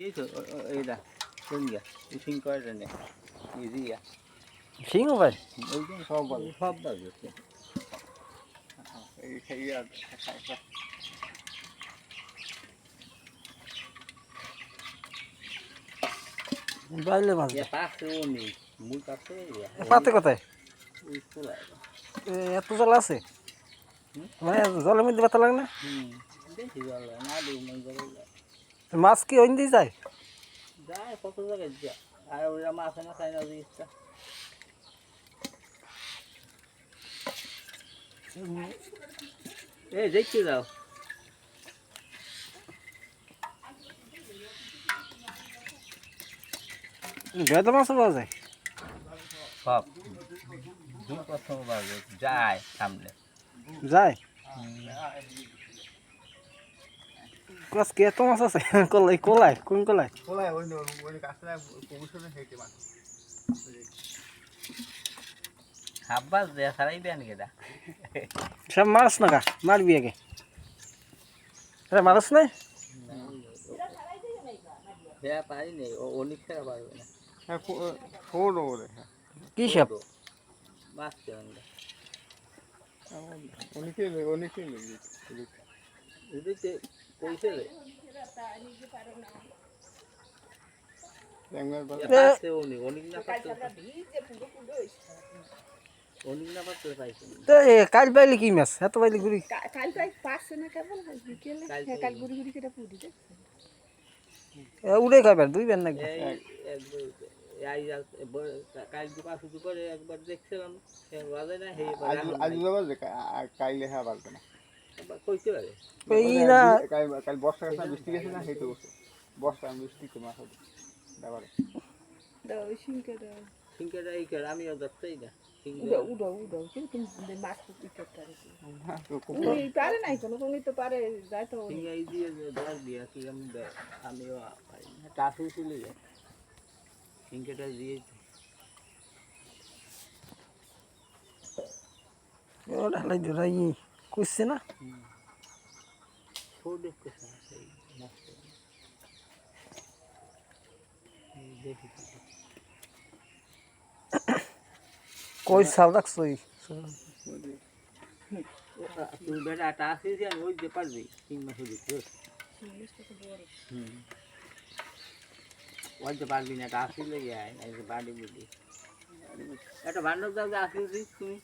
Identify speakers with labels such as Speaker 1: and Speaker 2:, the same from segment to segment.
Speaker 1: এই তো এইটা কোন গিয়া ফিশিং করে নে ইজি গিয়া
Speaker 2: সিংহ ভাই
Speaker 1: ওই যে সব বাজে এই খাইয়া খাইয়া
Speaker 2: বাইলে মাছ
Speaker 1: এ পাশে উনি মুই পাশে
Speaker 2: পাতে কোথায়
Speaker 1: ওই চলে
Speaker 2: এত জল আছে মানে জলের মধ্যে পাতা লাগে না
Speaker 1: বেশি জল না দিই মন জল
Speaker 2: মাছ কি ওই দিয়ে যায়
Speaker 1: যায় কত জায়গায় যা আর ওরা মাছ না খাই না ইচ্ছা এই দেখছি যাও
Speaker 2: বেদা মাছও পাওয়া যায়
Speaker 1: সব দুই প্রথম বাজে যায় সামনে
Speaker 2: যায় কস কে তো মাছ আছে কলাই কলাই কোন কলাই
Speaker 1: কলাই ওই কাছরা কমিশনে হেইতে মাছ হাব্বাস দে সারাই দেন কেডা
Speaker 2: সব মাছ না কা মারবি আগে আরে মাছ নাই
Speaker 1: হ্যাঁ পারি নেই অনেক খেলা পারবে না
Speaker 3: হ্যাঁ ফোন ওরে
Speaker 2: কি সব
Speaker 1: মাছ কেন
Speaker 3: অনেকেই
Speaker 1: এদিকে পৌঁছে রে পাচ্ছে অনেক না পাচ্ছে অনেক না পাচ্ছে পাইছে
Speaker 2: তো কাল বাইলে কি মাছ এত বাইলে ঘুরি
Speaker 4: কাল প্রায় পাচ্ছে না কেবল বিকেলে কাল ঘুরি ঘুরি কেটে পুরি দে
Speaker 2: উড়ে খাবার দুই বেন নাকি
Speaker 1: কাল দু পাঁচ করে একবার দেখছিলাম বাজে না
Speaker 3: আজ বাজে কাইলে হ্যাঁ বাজবে না
Speaker 1: কইতে পারে
Speaker 2: এই না
Speaker 3: কাল বর্ষা গেছে বৃষ্টি গেছে না হেঁটে বসে বর্ষা বৃষ্টি তো মাছ হবে ব্যাপারে
Speaker 4: দাও সিংকেটা
Speaker 1: সিংকেটা এই করে আমিও যাচ্ছি না
Speaker 4: উড়ো কিন্তু মাছ পুকুর করতে পারে পারে নাই কোনো তুমি তো পারে যায় তো
Speaker 1: সিংহাই দিয়ে দশ দিয়ে কি আমিও পারি না টাফু চলে যায় সিংকেটা দিয়ে
Speaker 2: ওরা লাই ধরাই কইছে না
Speaker 1: ছোট দেখতে সেই মাছ দেখি
Speaker 2: কই সাল রাখছই
Speaker 1: তুই বেটা টাফি দিয়ে ওই যে পারবি 3 মাস দিতে ওই যে পারবি না টাফি লেগে আয় এই যে বাড়ি বুঝি একটা বান্ধব দাও যে আসিস তুমি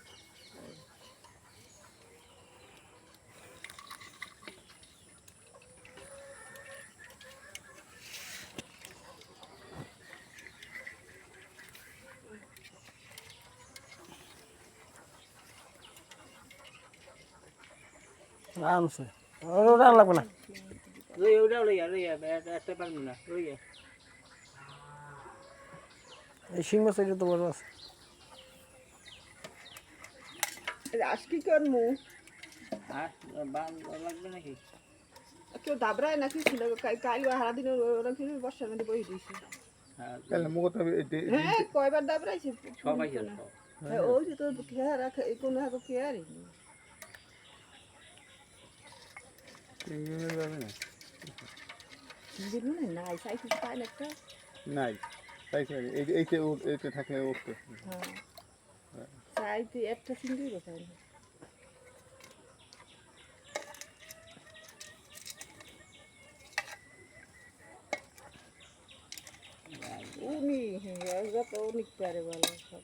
Speaker 2: আনছে ওরা লাগবে না
Speaker 1: ওটাও লইয়া একটা পারবি না লইয়া
Speaker 2: এই শিং মাছ এটা তো বড় আছে
Speaker 4: আজ কি করমু
Speaker 1: আর বান লাগবে নাকি
Speaker 4: কেউ দাবরায় নাকি ছিল কাল হারা দিন ওরা কি বর্ষার মধ্যে বই দিয়েছে
Speaker 3: তাহলে মুখ
Speaker 4: হ্যাঁ কয়বার দাবরাইছে
Speaker 1: সবাই
Speaker 4: ওই যে তো খেয়া রাখা এই কোনো হাতে খেয়ারই
Speaker 3: যাবে না
Speaker 4: দিন না নাই সাইকেল পায় না একটা
Speaker 3: নাই তাই এইতে থাকে উঠতে
Speaker 4: হ্যাঁ সাইতে একটা সিঙ্গি পায় না উনি হ্যাঁ তো অনেক পারে ভালো সব